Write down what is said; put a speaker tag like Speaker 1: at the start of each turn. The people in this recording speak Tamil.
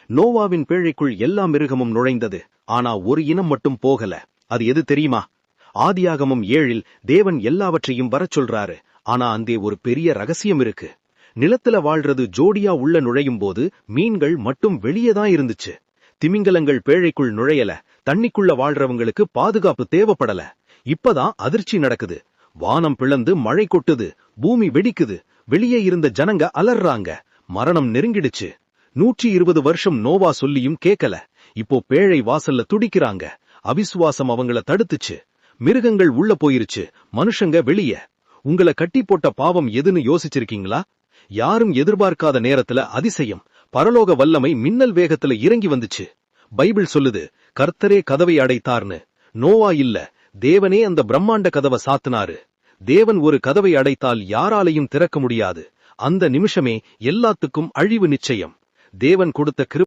Speaker 1: நோவாவின் பேழைக்குள் எல்லா மிருகமும் நுழைந்தது. ஆனா ஒரு இனம் மட்டும் போகல. அது எது தெரியுமா? ஆதியாகமம் 7 தேவன் எல்லாவற்றையும் வரச் சொல்றாரு. ஆனா அந்தே ஒரு பெரிய ரகசியம் இருக்கு. நிலத்துல வாழ்றது ஜோடியா உள்ள நுழையும் போது மீன்கள் மட்டும் வெளியேதான் இருந்துச்சு. திமிங்கலங்கள் பேழைக்குள் நுழையல. தண்ணிக்குள்ள வாழ்றவங்களுக்கு பாதுகாப்பு தேவைப்படல. இப்பதான் அதிர்ச்சி நடக்குது. வானம் பிளந்து மழை கொட்டுது, பூமி வெடிக்குது. வெளியே இருந்த ஜனங்க அலறாங்க. மரணம் நெருங்கிடுச்சு. 120 வருஷம் நோவா சொல்லியும் கேட்கல. இப்போ பேழை வாசல்ல துடிக்கிறாங்க. அவிசுவாசம் அவங்கள தடுத்துச்சு. மிருகங்கள் உள்ள போயிருச்சு, மனுஷங்க வெளியே. உங்களை கட்டி போட்ட பாவம் எதுன்னு யோசிச்சிருக்கீங்களா? யாரும் எதிர்பார்க்காத நேரத்துல அதிசயம், பரலோக வல்லமை மின்னல் வேகத்துல இறங்கி வந்துச்சு. பைபிள் சொல்லுது, கர்த்தரே கதவை அடைத்தார்னு. நோவா இல்ல, தேவனே அந்த பிரம்மாண்ட கதவை சாத்தினாரு. தேவன் ஒரு கதவை அடைத்தால் யாராலையும் திறக்க முடியாது. அந்த நிமிஷமே எல்லாத்துக்கும் அழிவு நிச்சயம். தேவன் கொடுத்த